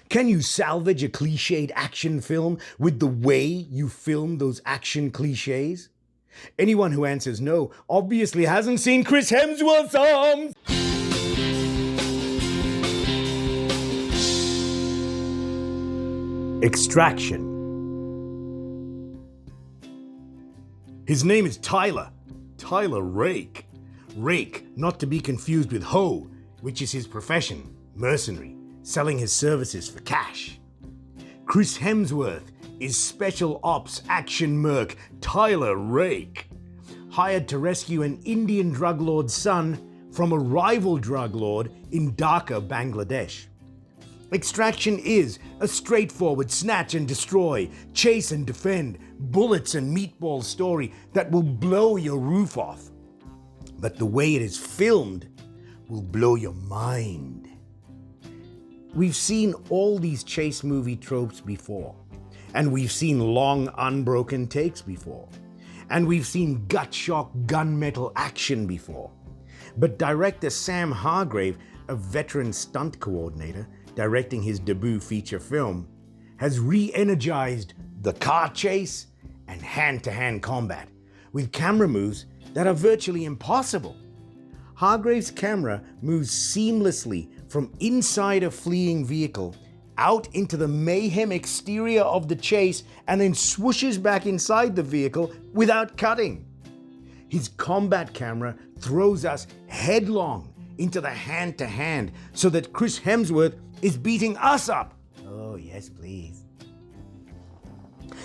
Can you salvage a cliched action film with the way you film those action cliches? Anyone who answers no obviously hasn't seen Chris Hemsworth's arms! Extraction. His name is Tyler Rake. Rake, not to be confused with Hoe, which is his profession, mercenary, selling his services for cash. Chris Hemsworth is special ops action merc Tyler Rake, hired to rescue an Indian drug lord's son from a rival drug lord in Dhaka, Bangladesh. Extraction is a straightforward snatch and destroy, chase and defend, bullets and meatball story that will blow your roof off. But the way it is filmed will blow your mind. We've seen all these chase movie tropes before, and we've seen long unbroken takes before, and we've seen gut shock gunmetal action before. But director Sam Hargrave, a veteran stunt coordinator, directing his debut feature film, has re-energized the car chase and hand-to-hand combat with camera moves that are virtually impossible. Hargrave's camera moves seamlessly from inside a fleeing vehicle out into the mayhem exterior of the chase and then swooshes back inside the vehicle without cutting. His combat camera throws us headlong into the hand-to-hand so that Chris Hemsworth is beating us up. Oh, yes, please.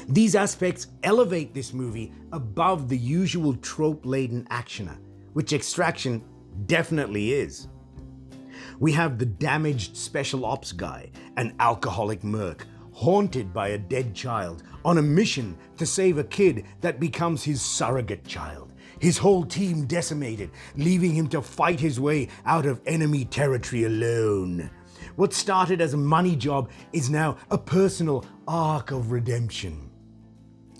These aspects elevate this movie above the usual trope-laden actioner, which Extraction definitely is. We have the damaged special ops guy, an alcoholic merc, haunted by a dead child, on a mission to save a kid that becomes his surrogate child. His whole team decimated, leaving him to fight his way out of enemy territory alone. What started as a money job is now a personal arc of redemption.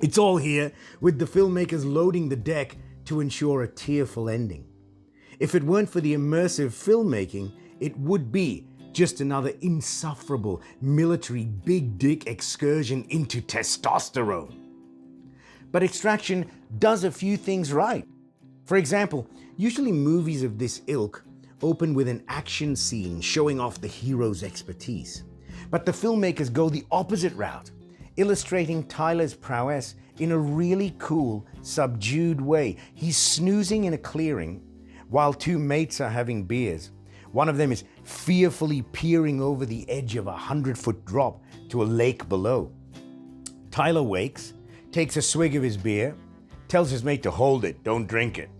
It's all here with the filmmakers loading the deck to ensure a tearful ending. If it weren't for the immersive filmmaking, it would be just another insufferable military big dick excursion into testosterone. But Extraction does a few things right. For example, usually movies of this ilk open with an action scene showing off the hero's expertise. But the filmmakers go the opposite route, illustrating Tyler's prowess in a really cool, subdued way. He's snoozing in a clearing while two mates are having beers. One of them is fearfully peering over the edge of a 100-foot drop to a lake below. Tyler wakes, takes a swig of his beer, tells his mate to hold it, don't drink it,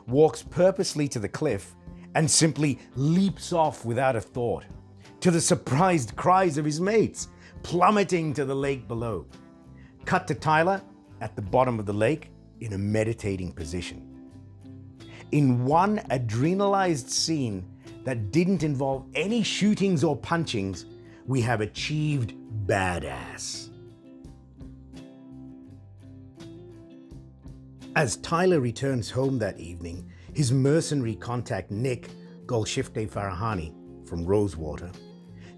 walks purposely to the cliff, and simply leaps off without a thought, to the surprised cries of his mates, plummeting to the lake below. Cut to Tyler at the bottom of the lake in a meditating position. In one adrenalized scene that didn't involve any shootings or punchings, we have achieved badass. As Tyler returns home that evening, his mercenary contact Nick, Golshifteh Farahani from Rosewater,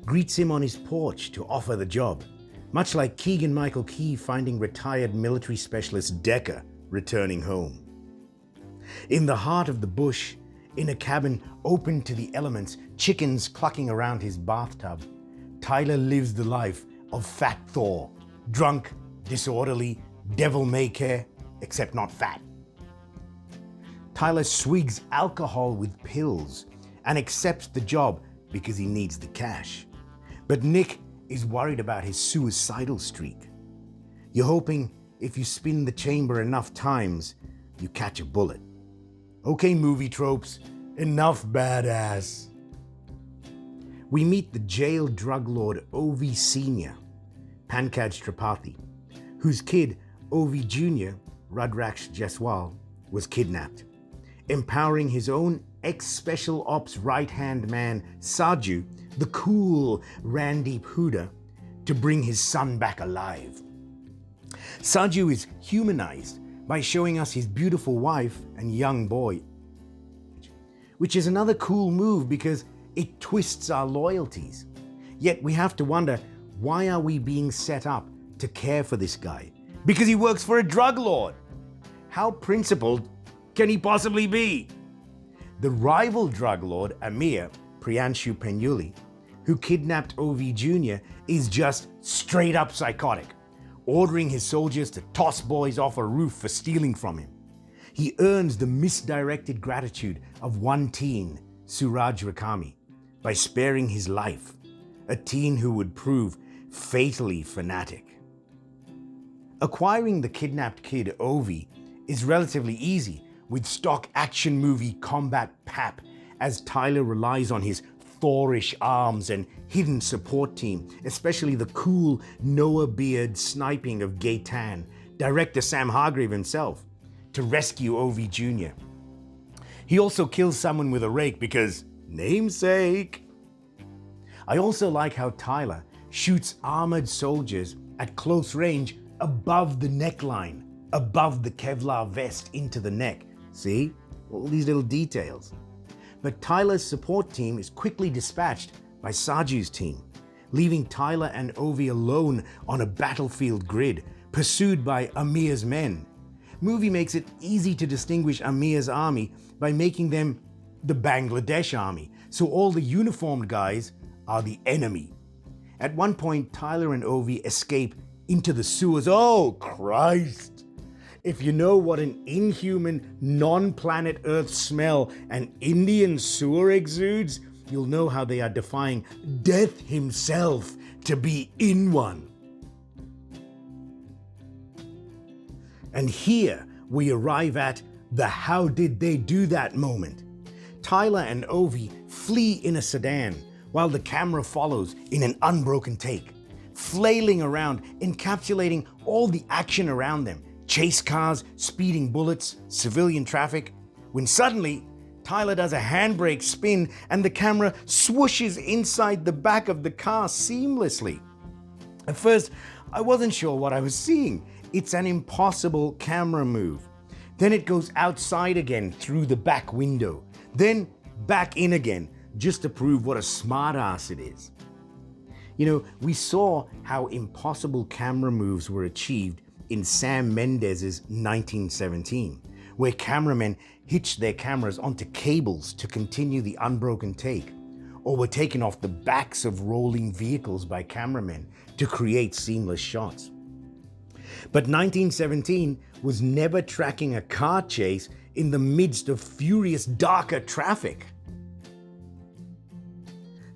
greets him on his porch to offer the job, much like Keegan-Michael Key finding retired military specialist Decker returning home. In the heart of the bush, in a cabin open to the elements, chickens clucking around his bathtub, Tyler lives the life of Fat Thor, drunk, disorderly, devil-may-care, except not fat. Tyler swigs alcohol with pills and accepts the job because he needs the cash. But Nick is worried about his suicidal streak. You're hoping if you spin the chamber enough times, you catch a bullet. Okay, movie tropes, enough badass. We meet the jailed drug lord Ovi Sr., Pankaj Tripathi, whose kid Ovi Jr., Rudhraksh Jaiswal, was kidnapped, empowering his own ex-special ops right-hand man Saju, the cool Randeep Hooda, to bring his son back alive. Saju is humanized by showing us his beautiful wife and young boy, which is another cool move because it twists our loyalties. Yet we have to wonder, why are we being set up to care for this guy? Because he works for a drug lord. How principled can he possibly be? The rival drug lord, Amir, Priyanshu Painyuli, who kidnapped OV Jr., is just straight up psychotic, ordering his soldiers to toss boys off a roof for stealing from him. He earns the misdirected gratitude of one teen, Suraj Rikame, by sparing his life, a teen who would prove fatally fanatic. Acquiring the kidnapped kid, Ovi, is relatively easy with stock action movie combat pap, as Tyler relies on his Thorish arms and hidden support team, especially the cool Noah Beard sniping of Gaetan, director Sam Hargrave himself, to rescue OV Jr. He also kills someone with a rake because namesake. I also like how Tyler shoots armored soldiers at close range above the neckline, above the Kevlar vest into the neck. See? All these little details. But Tyler's support team is quickly dispatched by Saju's team, leaving Tyler and Ovi alone on a battlefield grid, pursued by Amir's men. Movie makes it easy to distinguish Amir's army by making them the Bangladesh army, so all the uniformed guys are the enemy. At one point, Tyler and Ovi escape into the sewers. Oh, Christ! If you know what an inhuman, non-planet Earth smell an Indian sewer exudes, you'll know how they are defying death himself to be in one. And here we arrive at the how did they do that moment. Tyler and Ovi flee in a sedan while the camera follows in an unbroken take, flailing around, encapsulating all the action around them. Chase cars, speeding bullets, civilian traffic, when suddenly Tyler does a handbrake spin and the camera swooshes inside the back of the car seamlessly. At first, I wasn't sure what I was seeing. It's an impossible camera move. Then it goes outside again through the back window, then back in again, just to prove what a smartass it is. You know, we saw how impossible camera moves were achieved in Sam Mendes's 1917, where cameramen hitched their cameras onto cables to continue the unbroken take, or were taken off the backs of rolling vehicles by cameramen to create seamless shots. But 1917 was never tracking a car chase in the midst of furious darker traffic.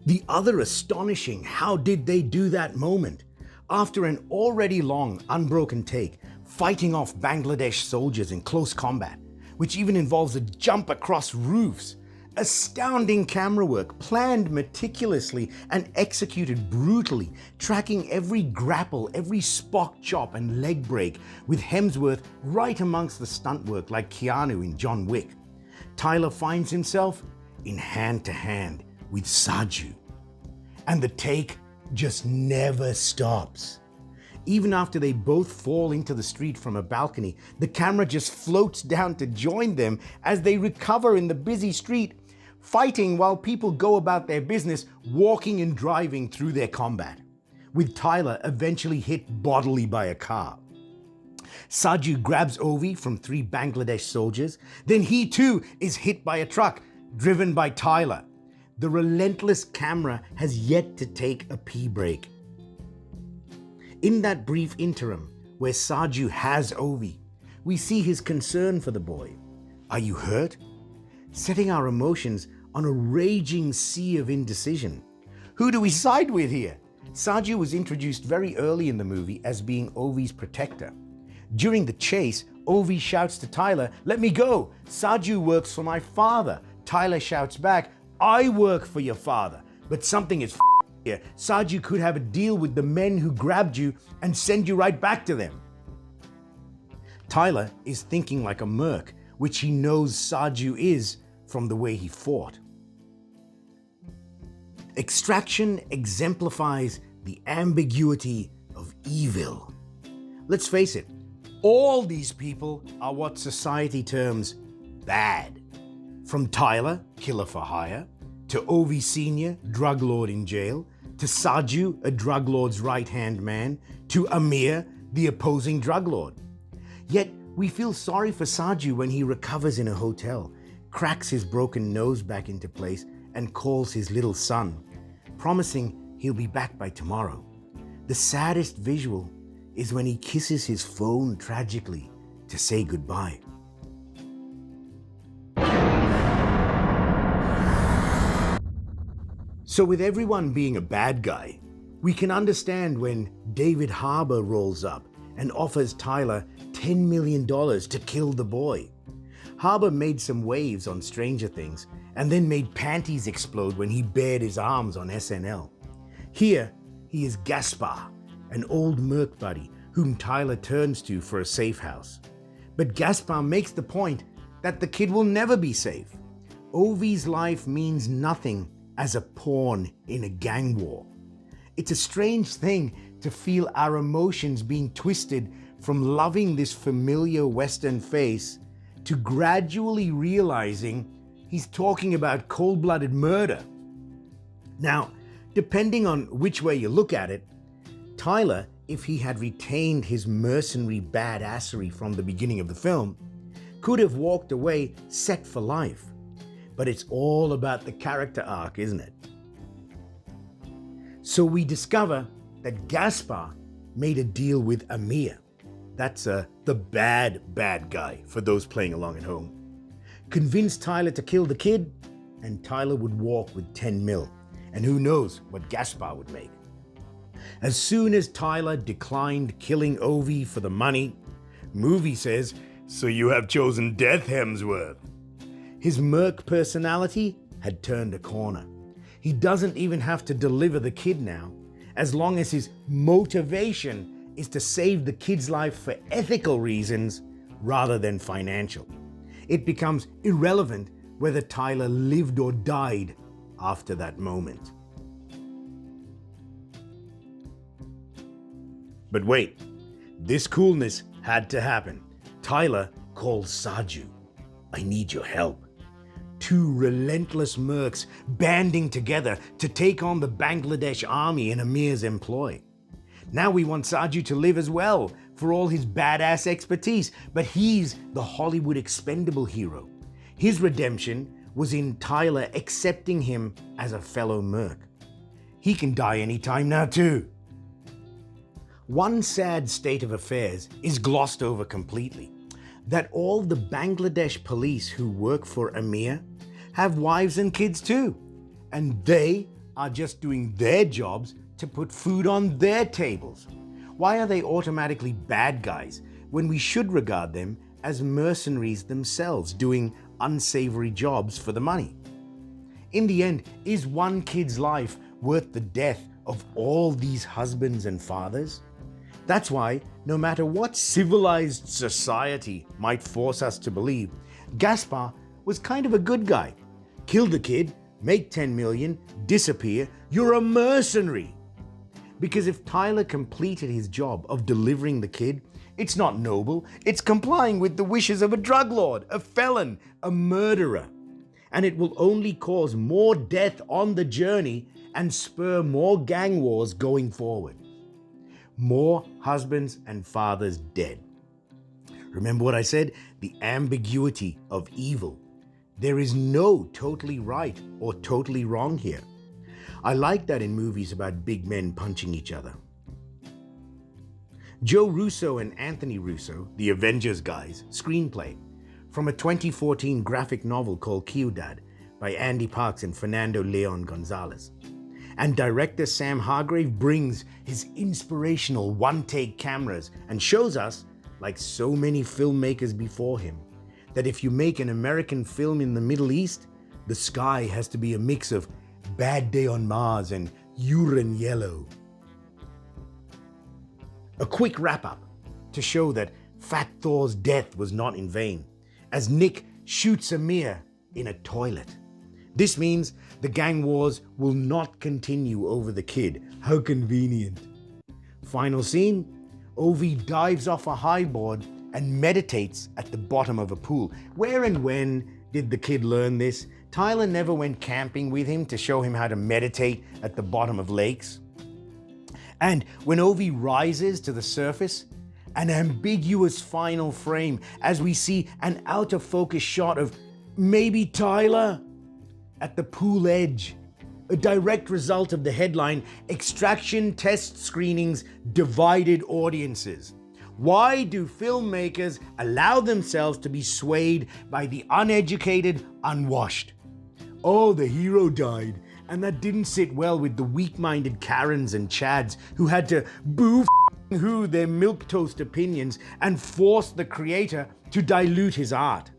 The other astonishing how did they do that moment, after an already long unbroken take, fighting off Bangladesh soldiers in close combat, which even involves a jump across roofs. Astounding camera work, planned meticulously and executed brutally, tracking every grapple, every Spock chop and leg break, with Hemsworth right amongst the stunt work like Keanu in John Wick. Tyler finds himself in hand-to-hand with Saju. And the take just never stops. Even after they both fall into the street from a balcony, the camera just floats down to join them as they recover in the busy street, fighting while people go about their business, walking and driving through their combat, with Tyler eventually hit bodily by a car. Saju grabs Ovi from 3 Bangladesh soldiers, then he too is hit by a truck driven by Tyler. The relentless camera has yet to take a pee break. In that brief interim where Saju has Ovi, we see his concern for the boy. Are you hurt? Setting our emotions on a raging sea of indecision. Who do we side with here? Saju was introduced very early in the movie as being Ovi's protector. During the chase, Ovi shouts to Tyler, "Let me go! Saju works for my father." Tyler shouts back, "I work for your father." But something is here. Saju could have a deal with the men who grabbed you and send you right back to them. Tyler is thinking like a merc, which he knows Saju is from the way he fought. Extraction exemplifies the ambiguity of evil. Let's face it, all these people are what society terms bad. From Tyler, killer for hire, to Ovi Sr., drug lord in jail, to Saju, a drug lord's right-hand man, to Amir, the opposing drug lord. Yet we feel sorry for Saju when he recovers in a hotel, cracks his broken nose back into place, and calls his little son, promising he'll be back by tomorrow. The saddest visual is when he kisses his phone tragically to say goodbye. So with everyone being a bad guy, we can understand when David Harbour rolls up and offers Tyler $10 million to kill the boy. Harbour made some waves on Stranger Things and then made panties explode when he bared his arms on SNL. Here, he is Gaspar, an old merc buddy whom Tyler turns to for a safe house. But Gaspar makes the point that the kid will never be safe. Ovi's life means nothing as a pawn in a gang war. It's a strange thing to feel our emotions being twisted from loving this familiar Western face to gradually realizing he's talking about cold-blooded murder. Now, depending on which way you look at it, Tyler, if he had retained his mercenary badassery from the beginning of the film, could have walked away set for life. But it's all about the character arc, isn't it? So we discover that Gaspar made a deal with Amir. That's the bad guy for those playing along at home. Convinced Tyler to kill the kid, and Tyler would walk with 10 mil. And who knows what Gaspar would make. As soon as Tyler declined killing Ovi for the money, movie says, "So you have chosen death, Hemsworth." His merc personality had turned a corner. He doesn't even have to deliver the kid now, as long as his motivation is to save the kid's life for ethical reasons rather than financial. It becomes irrelevant whether Tyler lived or died after that moment. But wait, this coolness had to happen. Tyler calls Saju. "I need your help." Two relentless mercs banding together to take on the Bangladesh army in Amir's employ. Now we want Saju to live as well for all his badass expertise, but he's the Hollywood expendable hero. His redemption was in Tyler accepting him as a fellow merc. He can die anytime now too. One sad state of affairs is glossed over completely. That all the Bangladesh police who work for Amir have wives and kids too. And they are just doing their jobs to put food on their tables. Why are they automatically bad guys when we should regard them as mercenaries themselves doing unsavory jobs for the money? In the end, is one kid's life worth the death of all these husbands and fathers? That's why, no matter what civilized society might force us to believe, Gaspar was kind of a good guy. Kill the kid, make 10 million, disappear, you're a mercenary. Because if Tyler completed his job of delivering the kid, it's not noble, it's complying with the wishes of a drug lord, a felon, a murderer. And it will only cause more death on the journey and spur more gang wars going forward. More husbands and fathers dead. Remember what I said? The ambiguity of evil. There is no totally right or totally wrong here. I like that in movies about big men punching each other. Joe Russo and Anthony Russo, the Avengers guys, screenplay from a 2014 graphic novel called Ciudad by Andy Parks and Fernando Leon Gonzalez. And director Sam Hargrave brings his inspirational one-take cameras and shows us, like so many filmmakers before him, that if you make an American film in the Middle East, the sky has to be a mix of Bad Day on Mars and Urine Yellow. A quick wrap-up to show that Fat Thor's death was not in vain, as Nick shoots Amir in a toilet. This means the gang wars will not continue over the kid. How convenient. Final scene, Ovi dives off a high board and meditates at the bottom of a pool. Where and when did the kid learn this? Tyler never went camping with him to show him how to meditate at the bottom of lakes. And when Ovi rises to the surface, an ambiguous final frame as we see an out of focus shot of maybe Tyler at the pool edge. A direct result of the headline, Extraction Test Screenings Divided Audiences. Why do filmmakers allow themselves to be swayed by the uneducated, unwashed? Oh, the hero died, and that didn't sit well with the weak-minded Karens and Chads who had to boo who their milquetoast opinions and force the creator to dilute his art.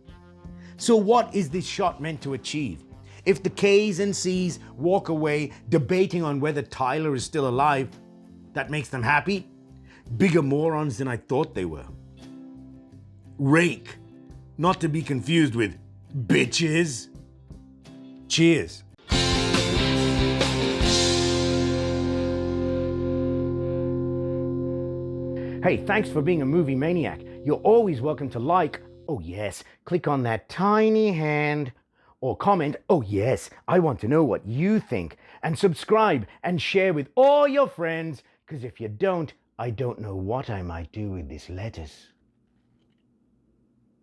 So what is this shot meant to achieve? If the K's and C's walk away debating on whether Tyler is still alive, that makes them happy? Bigger morons than I thought they were. Rake, not to be confused with bitches. Cheers. Hey, thanks for being a movie maniac. You're always welcome to like, oh yes, click on that tiny hand, or comment, oh yes, I want to know what you think, and subscribe and share with all your friends, because if you don't, I don't know what I might do with this lettuce.